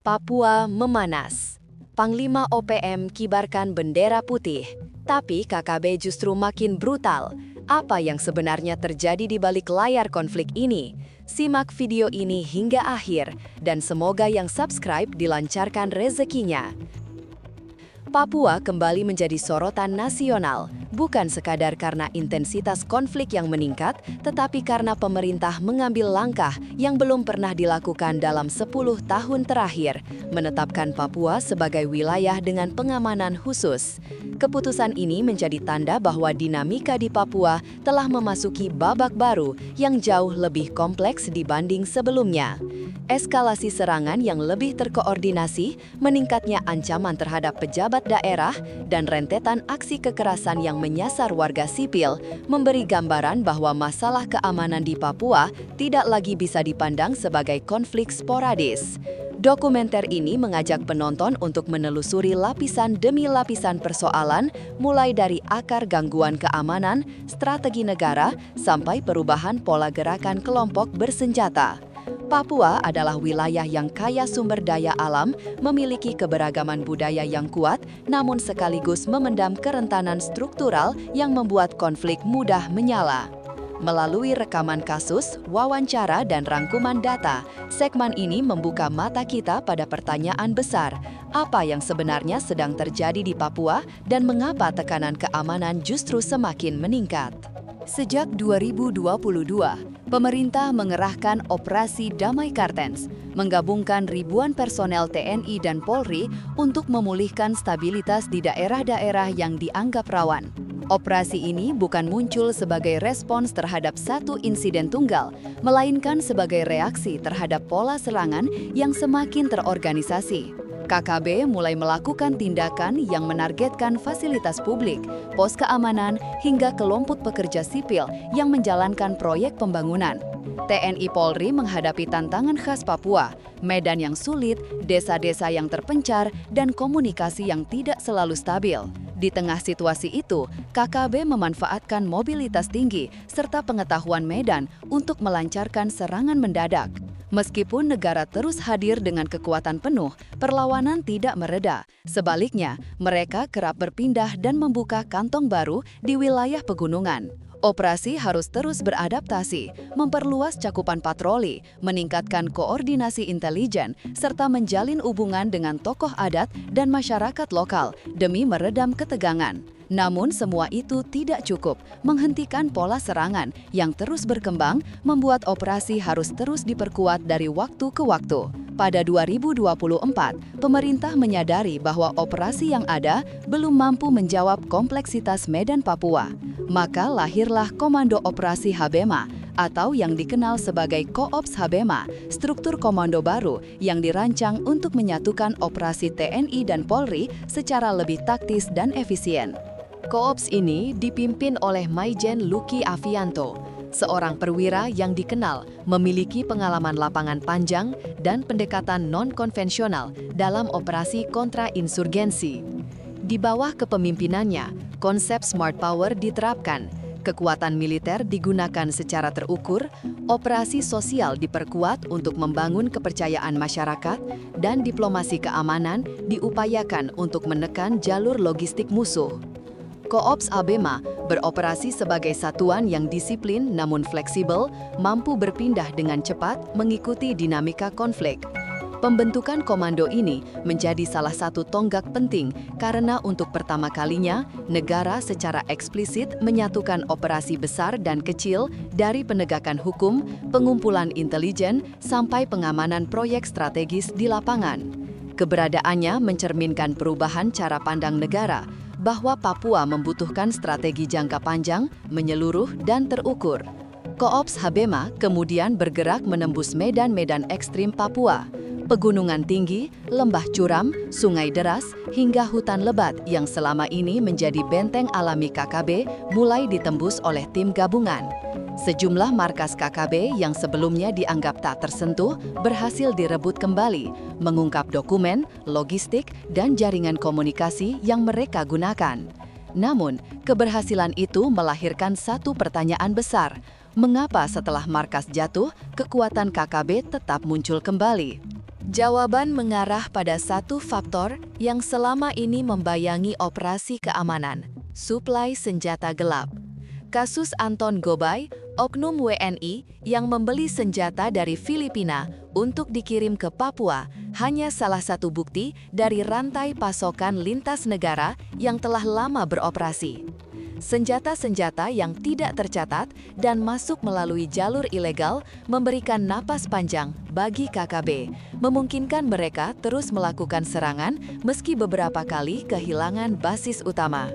Papua memanas. Panglima OPM kibarkan bendera putih, tapi KKB justru makin brutal. Apa yang sebenarnya terjadi di balik layar konflik ini? Simak video ini hingga akhir, dan semoga yang subscribe dilancarkan rezekinya. Papua kembali menjadi sorotan nasional, bukan sekadar karena intensitas konflik yang meningkat, tetapi karena pemerintah mengambil langkah yang belum pernah dilakukan dalam 10 tahun terakhir, menetapkan Papua sebagai wilayah dengan pengamanan khusus. Keputusan ini menjadi tanda bahwa dinamika di Papua telah memasuki babak baru yang jauh lebih kompleks dibanding sebelumnya. Eskalasi serangan yang lebih terkoordinasi, meningkatnya ancaman terhadap pejabat daerah, dan rentetan aksi kekerasan yang menyasar warga sipil memberi gambaran bahwa masalah keamanan di Papua tidak lagi bisa dipandang sebagai konflik sporadis. Dokumenter ini mengajak penonton untuk menelusuri lapisan demi lapisan persoalan, mulai dari akar gangguan keamanan, strategi negara, sampai perubahan pola gerakan kelompok bersenjata. Papua adalah wilayah yang kaya sumber daya alam, memiliki keberagaman budaya yang kuat, namun sekaligus memendam kerentanan struktural yang membuat konflik mudah menyala. Melalui rekaman kasus, wawancara, dan rangkuman data, segmen ini membuka mata kita pada pertanyaan besar, apa yang sebenarnya sedang terjadi di Papua dan mengapa tekanan keamanan justru semakin meningkat. Sejak 2022, pemerintah mengerahkan Operasi Damai Kartens, menggabungkan ribuan personel TNI dan Polri untuk memulihkan stabilitas di daerah-daerah yang dianggap rawan. Operasi ini bukan muncul sebagai respons terhadap satu insiden tunggal, melainkan sebagai reaksi terhadap pola serangan yang semakin terorganisasi. KKB mulai melakukan tindakan yang menargetkan fasilitas publik, pos keamanan, hingga kelompok pekerja sipil yang menjalankan proyek pembangunan. TNI Polri menghadapi tantangan khas Papua, medan yang sulit, desa-desa yang terpencar, dan komunikasi yang tidak selalu stabil. Di tengah situasi itu, KKB memanfaatkan mobilitas tinggi serta pengetahuan medan untuk melancarkan serangan mendadak. Meskipun negara terus hadir dengan kekuatan penuh, perlawanan tidak mereda. Sebaliknya, mereka kerap berpindah dan membuka kantong baru di wilayah pegunungan. Operasi harus terus beradaptasi, memperluas cakupan patroli, meningkatkan koordinasi intelijen, serta menjalin hubungan dengan tokoh adat dan masyarakat lokal demi meredam ketegangan. Namun semua itu tidak cukup. Menghentikan pola serangan yang terus berkembang membuat operasi harus terus diperkuat dari waktu ke waktu. Pada 2024, pemerintah menyadari bahwa operasi yang ada belum mampu menjawab kompleksitas medan Papua. Maka lahirlah Komando Operasi Habema atau yang dikenal sebagai Koops Habema, struktur komando baru yang dirancang untuk menyatukan operasi TNI dan Polri secara lebih taktis dan efisien. Koops ini dipimpin oleh Maijen Luki Avianto, seorang perwira yang dikenal memiliki pengalaman lapangan panjang dan pendekatan non-konvensional dalam operasi kontra-insurgensi. Di bawah kepemimpinannya, konsep Smart Power diterapkan, kekuatan militer digunakan secara terukur, operasi sosial diperkuat untuk membangun kepercayaan masyarakat, dan diplomasi keamanan diupayakan untuk menekan jalur logistik musuh. Koops Habema beroperasi sebagai satuan yang disiplin namun fleksibel, mampu berpindah dengan cepat mengikuti dinamika konflik. Pembentukan komando ini menjadi salah satu tonggak penting karena untuk pertama kalinya, negara secara eksplisit menyatukan operasi besar dan kecil dari penegakan hukum, pengumpulan intelijen, sampai pengamanan proyek strategis di lapangan. Keberadaannya mencerminkan perubahan cara pandang negara, bahwa Papua membutuhkan strategi jangka panjang, menyeluruh, dan terukur. Koops Habema kemudian bergerak menembus medan-medan ekstrim Papua, pegunungan tinggi, lembah curam, sungai deras, hingga hutan lebat yang selama ini menjadi benteng alami KKB mulai ditembus oleh tim gabungan. Sejumlah markas KKB yang sebelumnya dianggap tak tersentuh berhasil direbut kembali, mengungkap dokumen, logistik, dan jaringan komunikasi yang mereka gunakan. Namun, keberhasilan itu melahirkan satu pertanyaan besar. Mengapa setelah markas jatuh, kekuatan KKB tetap muncul kembali? Jawaban mengarah pada satu faktor yang selama ini membayangi operasi keamanan, suplai senjata gelap. Kasus Anton Gobay, oknum WNI yang membeli senjata dari Filipina untuk dikirim ke Papua, hanya salah satu bukti dari rantai pasokan lintas negara yang telah lama beroperasi. Senjata-senjata yang tidak tercatat dan masuk melalui jalur ilegal memberikan napas panjang bagi KKB, memungkinkan mereka terus melakukan serangan meski beberapa kali kehilangan basis utama.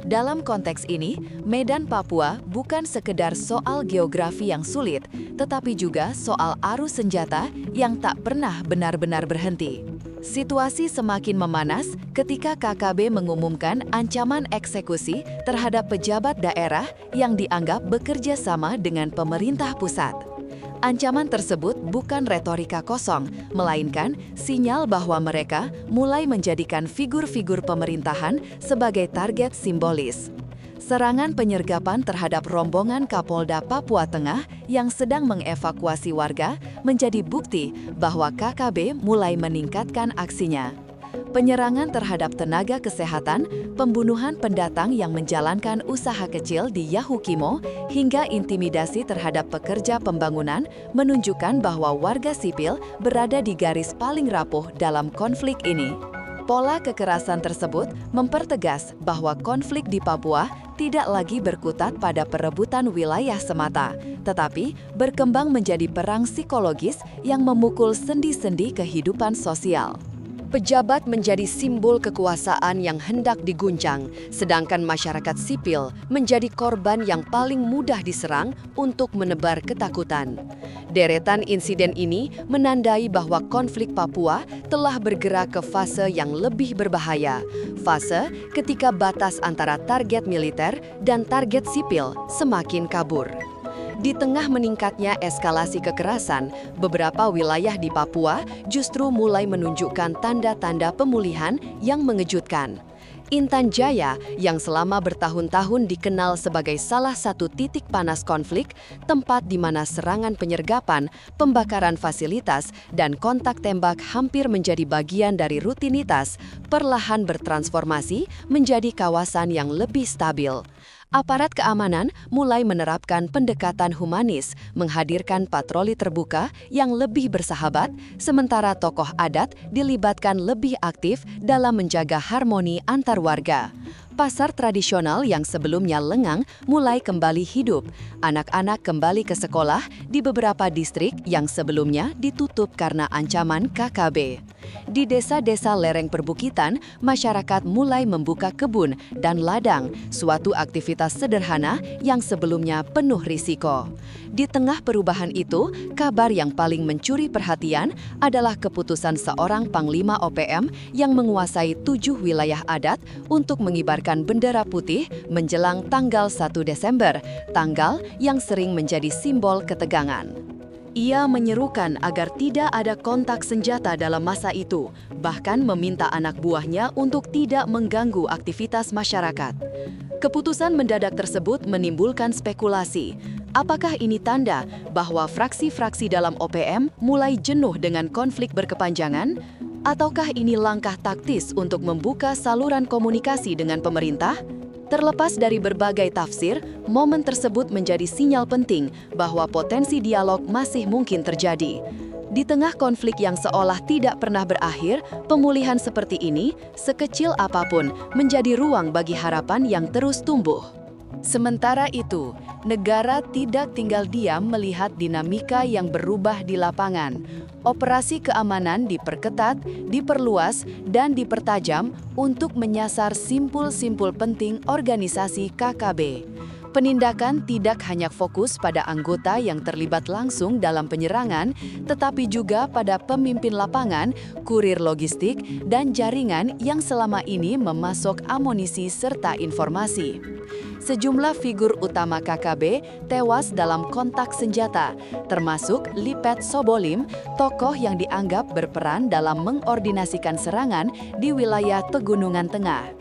Dalam konteks ini, medan Papua bukan sekedar soal geografi yang sulit, tetapi juga soal arus senjata yang tak pernah benar-benar berhenti. Situasi semakin memanas ketika KKB mengumumkan ancaman eksekusi terhadap pejabat daerah yang dianggap bekerja sama dengan pemerintah pusat. Ancaman tersebut bukan retorika kosong, melainkan sinyal bahwa mereka mulai menjadikan figur-figur pemerintahan sebagai target simbolis. Serangan penyergapan terhadap rombongan Kapolda Papua Tengah yang sedang mengevakuasi warga menjadi bukti bahwa KKB mulai meningkatkan aksinya. Penyerangan terhadap tenaga kesehatan, pembunuhan pendatang yang menjalankan usaha kecil di Yahukimo, hingga intimidasi terhadap pekerja pembangunan menunjukkan bahwa warga sipil berada di garis paling rapuh dalam konflik ini. Pola kekerasan tersebut mempertegas bahwa konflik di Papua tidak lagi berkutat pada perebutan wilayah semata, tetapi berkembang menjadi perang psikologis yang memukul sendi-sendi kehidupan sosial. Pejabat menjadi simbol kekuasaan yang hendak diguncang, sedangkan masyarakat sipil menjadi korban yang paling mudah diserang untuk menebar ketakutan. Deretan insiden ini menandai bahwa konflik Papua telah bergerak ke fase yang lebih berbahaya, fase ketika batas antara target militer dan target sipil semakin kabur. Di tengah meningkatnya eskalasi kekerasan, beberapa wilayah di Papua justru mulai menunjukkan tanda-tanda pemulihan yang mengejutkan. Intan Jaya, yang selama bertahun-tahun dikenal sebagai salah satu titik panas konflik, tempat di mana serangan penyergapan, pembakaran fasilitas, dan kontak tembak hampir menjadi bagian dari rutinitas, perlahan bertransformasi menjadi kawasan yang lebih stabil. Aparat keamanan mulai menerapkan pendekatan humanis, menghadirkan patroli terbuka yang lebih bersahabat, sementara tokoh adat dilibatkan lebih aktif dalam menjaga harmoni antar warga. Pasar tradisional yang sebelumnya lengang mulai kembali hidup. Anak-anak kembali ke sekolah di beberapa distrik yang sebelumnya ditutup karena ancaman KKB. Di desa-desa lereng perbukitan, masyarakat mulai membuka kebun dan ladang, suatu aktivitas sederhana yang sebelumnya penuh risiko. Di tengah perubahan itu, kabar yang paling mencuri perhatian adalah keputusan seorang Panglima OPM yang menguasai 7 wilayah adat untuk mengibarkan bendera putih menjelang tanggal 1 Desember, tanggal yang sering menjadi simbol ketegangan. Ia menyerukan agar tidak ada kontak senjata dalam masa itu, bahkan meminta anak buahnya untuk tidak mengganggu aktivitas masyarakat. Keputusan mendadak tersebut menimbulkan spekulasi. Apakah ini tanda bahwa fraksi-fraksi dalam OPM mulai jenuh dengan konflik berkepanjangan? Ataukah ini langkah taktis untuk membuka saluran komunikasi dengan pemerintah? Terlepas dari berbagai tafsir, momen tersebut menjadi sinyal penting bahwa potensi dialog masih mungkin terjadi. Di tengah konflik yang seolah tidak pernah berakhir, pemulihan seperti ini, sekecil apapun, menjadi ruang bagi harapan yang terus tumbuh. Sementara itu, negara tidak tinggal diam melihat dinamika yang berubah di lapangan. Operasi keamanan diperketat, diperluas, dan dipertajam untuk menyasar simpul-simpul penting organisasi KKB. Penindakan tidak hanya fokus pada anggota yang terlibat langsung dalam penyerangan, tetapi juga pada pemimpin lapangan, kurir logistik, dan jaringan yang selama ini memasok amunisi serta informasi. Sejumlah figur utama KKB tewas dalam kontak senjata, termasuk Lipet Sobolim, tokoh yang dianggap berperan dalam mengordinasikan serangan di wilayah Pegunungan Tengah.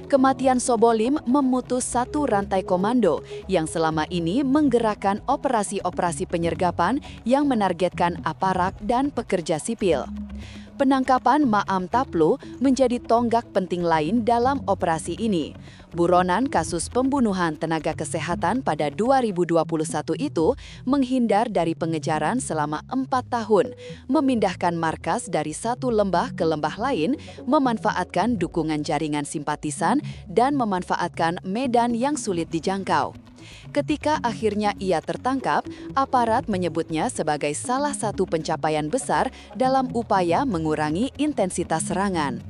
Kematian Sobolim memutus satu rantai komando Taplo yang selama ini menggerakkan operasi-operasi penyergapan yang menargetkan aparat dan pekerja sipil. Penangkapan Maam Taplo menjadi tonggak penting lain dalam operasi ini. Buronan kasus pembunuhan tenaga kesehatan pada 2021 itu menghindar dari pengejaran selama 4 tahun, memindahkan markas dari satu lembah ke lembah lain, memanfaatkan dukungan jaringan simpatisan, dan memanfaatkan medan yang sulit dijangkau. Ketika akhirnya ia tertangkap, aparat menyebutnya sebagai salah satu pencapaian besar dalam upaya mengurangi intensitas serangan.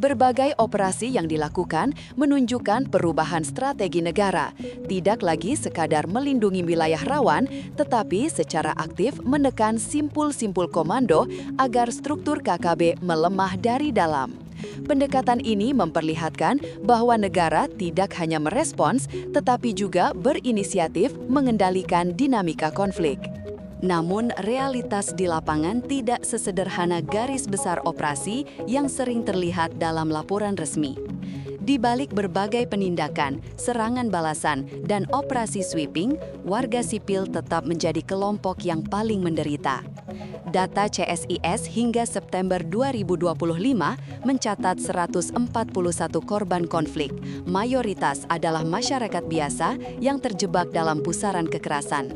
Berbagai operasi yang dilakukan menunjukkan perubahan strategi negara, tidak lagi sekadar melindungi wilayah rawan, tetapi secara aktif menekan simpul-simpul komando agar struktur KKB melemah dari dalam. Pendekatan ini memperlihatkan bahwa negara tidak hanya merespons, tetapi juga berinisiatif mengendalikan dinamika konflik. Namun, realitas di lapangan tidak sesederhana garis besar operasi yang sering terlihat dalam laporan resmi. Di balik berbagai penindakan, serangan balasan, dan operasi sweeping, warga sipil tetap menjadi kelompok yang paling menderita. Data CSIS hingga September 2025 mencatat 141 korban konflik. Mayoritas adalah masyarakat biasa yang terjebak dalam pusaran kekerasan.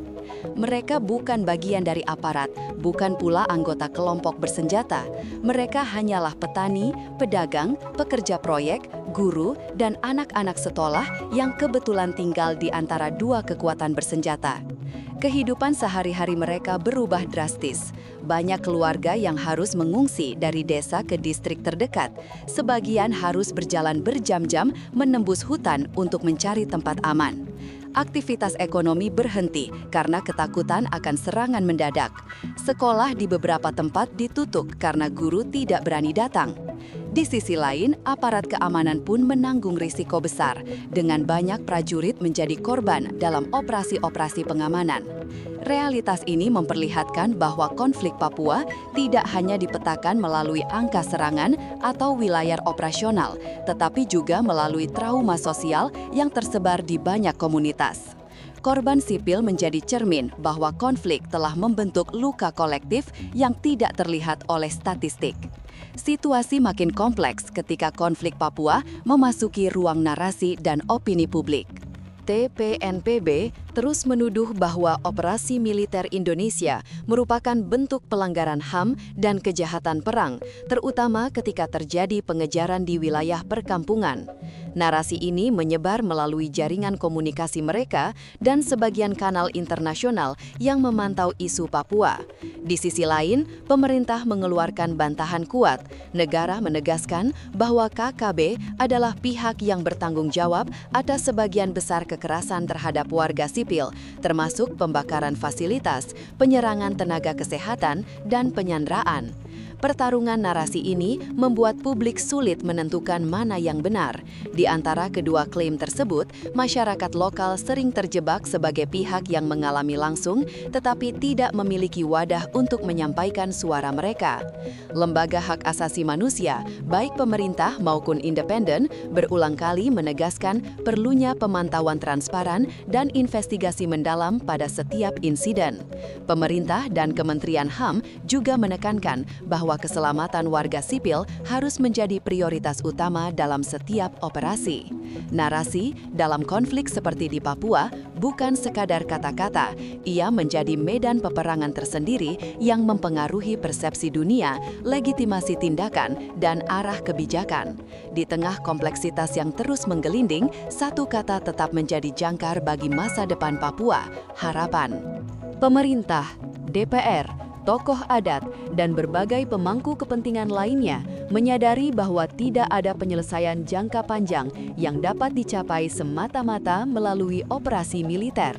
Mereka bukan bagian dari aparat, bukan pula anggota kelompok bersenjata. Mereka hanyalah petani, pedagang, pekerja proyek, guru, dan anak-anak sekolah yang kebetulan tinggal di antara dua kekuatan bersenjata. Kehidupan sehari-hari mereka berubah drastis. Banyak keluarga yang harus mengungsi dari desa ke distrik terdekat. Sebagian harus berjalan berjam-jam menembus hutan untuk mencari tempat aman. Aktivitas ekonomi berhenti karena ketakutan akan serangan mendadak. Sekolah di beberapa tempat ditutup karena guru tidak berani datang. Di sisi lain, aparat keamanan pun menanggung risiko besar, dengan banyak prajurit menjadi korban dalam operasi-operasi pengamanan. Realitas ini memperlihatkan bahwa konflik Papua tidak hanya dipetakan melalui angka serangan atau wilayah operasional, tetapi juga melalui trauma sosial yang tersebar di banyak komunitas. Korban sipil menjadi cermin bahwa konflik telah membentuk luka kolektif yang tidak terlihat oleh statistik. Situasi makin kompleks ketika konflik Papua memasuki ruang narasi dan opini publik. TPNPB terus menuduh bahwa operasi militer Indonesia merupakan bentuk pelanggaran HAM dan kejahatan perang, terutama ketika terjadi pengejaran di wilayah perkampungan. Narasi ini menyebar melalui jaringan komunikasi mereka dan sebagian kanal internasional yang memantau isu Papua. Di sisi lain, pemerintah mengeluarkan bantahan kuat. Negara menegaskan bahwa KKB adalah pihak yang bertanggung jawab atas sebagian besar kekerasan terhadap warga sipil, termasuk pembakaran fasilitas, penyerangan tenaga kesehatan, dan penyanderaan. Pertarungan narasi ini membuat publik sulit menentukan mana yang benar. Di antara kedua klaim tersebut, masyarakat lokal sering terjebak sebagai pihak yang mengalami langsung, tetapi tidak memiliki wadah untuk menyampaikan suara mereka. Lembaga hak asasi manusia, baik pemerintah maupun independen, berulang kali menegaskan perlunya pemantauan transparan dan investigasi mendalam pada setiap insiden. Pemerintah dan Kementerian HAM juga menekankan bahwa keselamatan warga sipil harus menjadi prioritas utama dalam setiap operasi. Narasi dalam konflik seperti di Papua bukan sekadar kata-kata, ia menjadi medan peperangan tersendiri yang mempengaruhi persepsi dunia, legitimasi tindakan, dan arah kebijakan. Di tengah kompleksitas yang terus menggelinding, satu kata tetap menjadi jangkar bagi masa depan Papua: harapan. Pemerintah, DPR, tokoh adat, dan berbagai pemangku kepentingan lainnya menyadari bahwa tidak ada penyelesaian jangka panjang yang dapat dicapai semata-mata melalui operasi militer.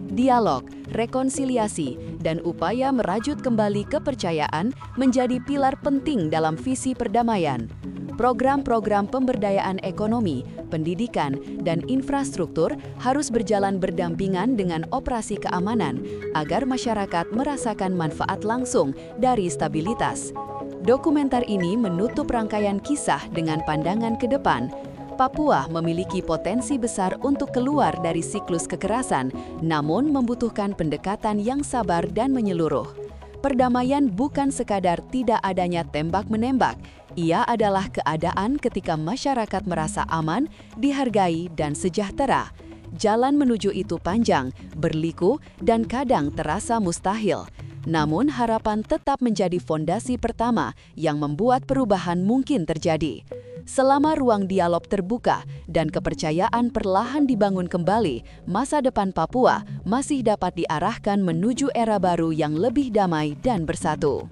Dialog, rekonsiliasi, dan upaya merajut kembali kepercayaan menjadi pilar penting dalam visi perdamaian. Program-program pemberdayaan ekonomi, pendidikan, dan infrastruktur harus berjalan berdampingan dengan operasi keamanan agar masyarakat merasakan manfaat langsung dari stabilitas. Dokumenter ini menutup rangkaian kisah dengan pandangan ke depan. Papua memiliki potensi besar untuk keluar dari siklus kekerasan, namun membutuhkan pendekatan yang sabar dan menyeluruh. Perdamaian bukan sekadar tidak adanya tembak-menembak, ia adalah keadaan ketika masyarakat merasa aman, dihargai, dan sejahtera. Jalan menuju itu panjang, berliku, dan kadang terasa mustahil. Namun harapan tetap menjadi fondasi pertama yang membuat perubahan mungkin terjadi. Selama ruang dialog terbuka dan kepercayaan perlahan dibangun kembali, masa depan Papua masih dapat diarahkan menuju era baru yang lebih damai dan bersatu.